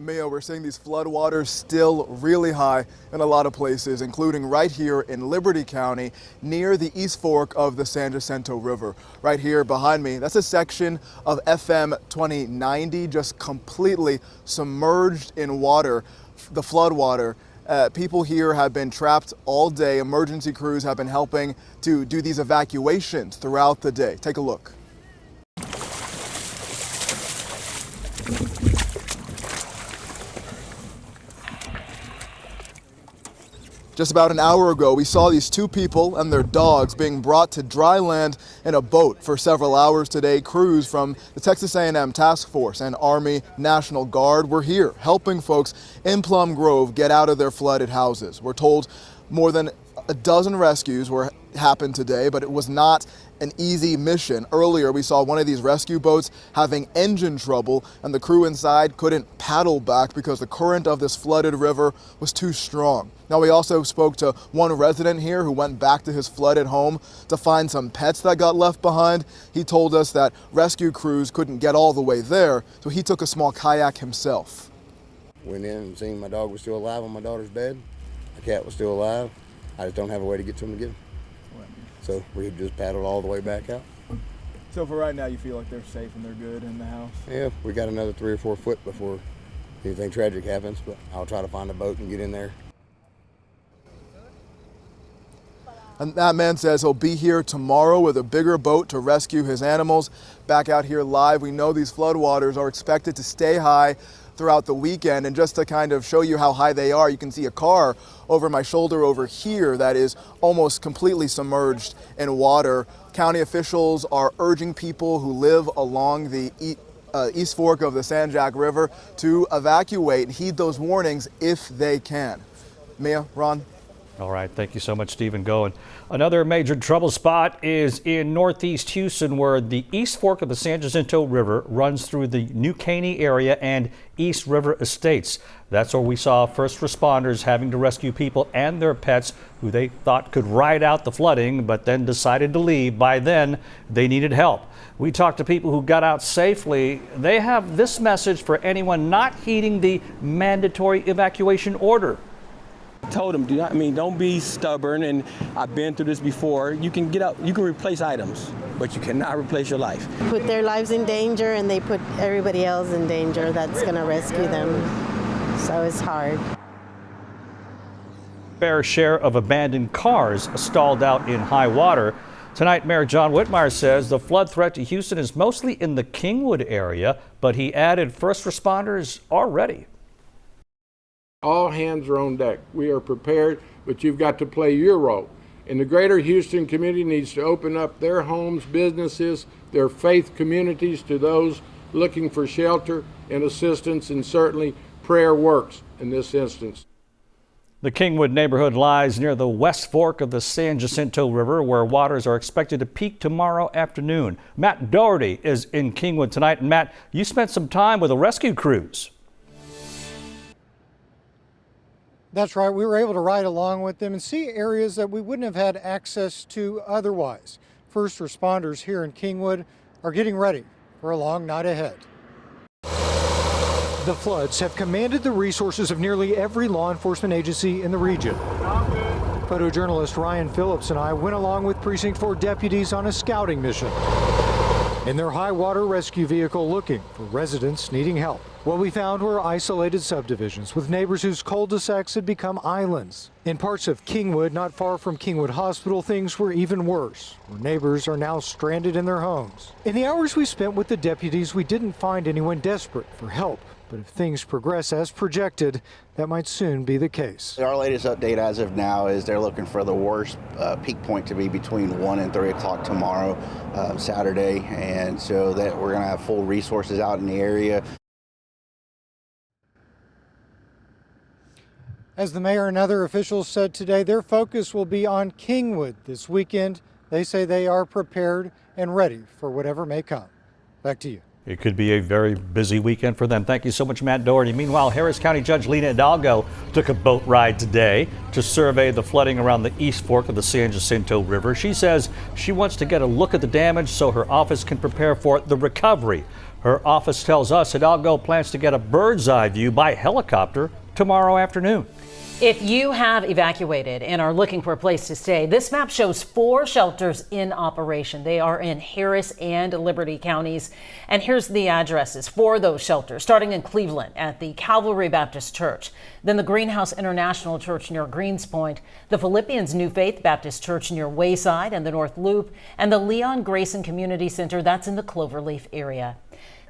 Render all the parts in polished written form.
Mia, we're seeing these floodwaters still really high in a lot of places, including right here in Liberty County near the East Fork of the San Jacinto River. Right here behind me, that's a section of FM 2090 just completely submerged in water, the floodwater. People here have been trapped all day. Emergency crews have been helping to do these evacuations throughout the day. Take a look. Just about an hour ago, we saw these two people and their dogs being brought to dry land in a boat for several hours today. Crews from the Texas A&M Task Force and Army National Guard were here helping folks in Plum Grove get out of their flooded houses. We're told more than a dozen rescues happened today, but it was not an easy mission. Earlier, we saw one of these rescue boats having engine trouble, and the crew inside couldn't paddle back because the current of this flooded river was too strong. Now, we also spoke to one resident here who went back to his flooded home to find some pets that got left behind. He told us that rescue crews couldn't get all the way there, so he took a small kayak himself. Went in and seen my dog was still alive on my daughter's bed. My cat was still alive. I just don't have a way to get to him to get him. So we just paddled all the way back out. So for right now, you feel like they're safe and they're good in the house? Yeah, we got another 3 or 4 foot before anything tragic happens, but I'll try to find a boat and get in there. And that man says he'll be here tomorrow with a bigger boat to rescue his animals. Back out here live, we know these floodwaters are expected to stay high throughout the weekend. And just to kind of show you how high they are, you can see a car over my shoulder over here that is almost completely submerged in water. County officials are urging people who live along the East Fork of the San Jac River to evacuate and heed those warnings if they can. Mia, Ron. All right, thank you so much, Stephen Goen. Another major trouble spot is in northeast Houston, where the East Fork of the San Jacinto River runs through the New Caney area and East River Estates. That's where we saw first responders having to rescue people and their pets who they thought could ride out the flooding, but then decided to leave. By then, they needed help. We talked to people who got out safely. They have this message for anyone not heeding the mandatory evacuation order. Told them, don't be stubborn, and I've been through this before. You can get out, you can replace items, but you cannot replace your life. Put their lives in danger, and they put everybody else in danger that's going to rescue them. So it's hard. Fair share of abandoned cars stalled out in high water. Tonight, Mayor John Whitmire says the flood threat to Houston is mostly in the Kingwood area, but he added first responders are ready. All hands are on deck. We are prepared, but you've got to play your role. And the greater Houston community needs to open up their homes, businesses, their faith communities to those looking for shelter and assistance, and certainly prayer works in this instance. The Kingwood neighborhood lies near the West Fork of the San Jacinto River, where waters are expected to peak tomorrow afternoon. Matt Doherty is in Kingwood tonight. And Matt, you spent some time with the rescue crews. That's right. We were able to ride along with them and see areas that we wouldn't have had access to otherwise. First responders here in Kingwood are getting ready for a long night ahead. The floods have commanded the resources of nearly every law enforcement agency in the region. Photojournalist Ryan Phillips and I went along with Precinct 4 deputies on a scouting mission in their high water rescue vehicle looking for residents needing help. What we found were isolated subdivisions with neighbors whose cul-de-sacs had become islands. In parts of Kingwood, not far from Kingwood Hospital, things were even worse, where neighbors are now stranded in their homes. In the hours we spent with the deputies, we didn't find anyone desperate for help. But if things progress as projected, that might soon be the case. Our latest update as of now is they're looking for the worst peak point to be between 1 and 3 o'clock tomorrow, Saturday, and so that we're going to have full resources out in the area. As the mayor and other officials said today, their focus will be on Kingwood this weekend. They say they are prepared and ready for whatever may come. Back to you. It could be a very busy weekend for them. Thank you so much, Matt Doherty. Meanwhile, Harris County Judge Lena Hidalgo took a boat ride today to survey the flooding around the East Fork of the San Jacinto River. She says she wants to get a look at the damage so her office can prepare for the recovery. Her office tells us Hidalgo plans to get a bird's eye view by helicopter tomorrow afternoon. If you have evacuated and are looking for a place to stay, this map shows 4 shelters in operation. They are in Harris and Liberty counties. And here's the addresses for those shelters, starting in Cleveland at the Calvary Baptist Church, then the Greenhouse International Church near Greenspoint, the Philippians New Faith Baptist Church near Wayside and the North Loop, and the Leon Grayson Community Center that's in the Cloverleaf area.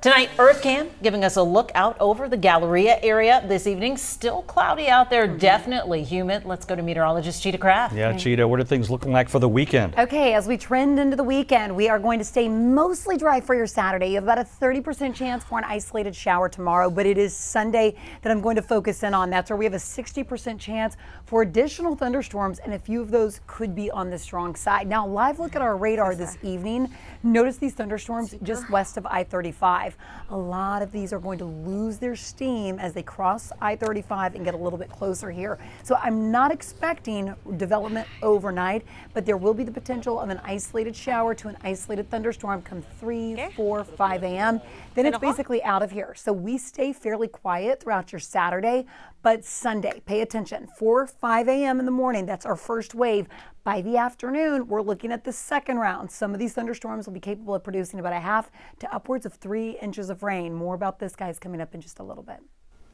Tonight, EarthCam giving us a look out over the Galleria area this evening. Still cloudy out there, definitely humid. Let's go to meteorologist Cheetah Craft. Yeah, Cheetah, what are things looking like for the weekend? Okay, as we trend into the weekend, we are going to stay mostly dry for your Saturday. You have about a 30% chance for an isolated shower tomorrow, but it is Sunday that I'm going to focus in on. That's where we have a 60% chance for additional thunderstorms, and a few of those could be on the strong side. Now, live look at our radar this evening. Notice these thunderstorms just west of I-35. A lot of these are going to lose their steam as they cross I-35 and get a little bit closer here. So I'm not expecting development overnight, but there will be the potential of an isolated shower to an isolated thunderstorm come 3, 4, 5 a.m. Then it's basically out of here. So we stay fairly quiet throughout your Saturday, but Sunday, pay attention. 4, 5 a.m. in the morning, that's our first wave. By the afternoon, we're looking at the second round. Some of these thunderstorms will be capable of producing about 1/2 to upwards of 3 inches of rain. More about this, guys, coming up in just a little bit.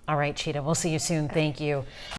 All right, Cheetah, we'll see you soon. Thank you.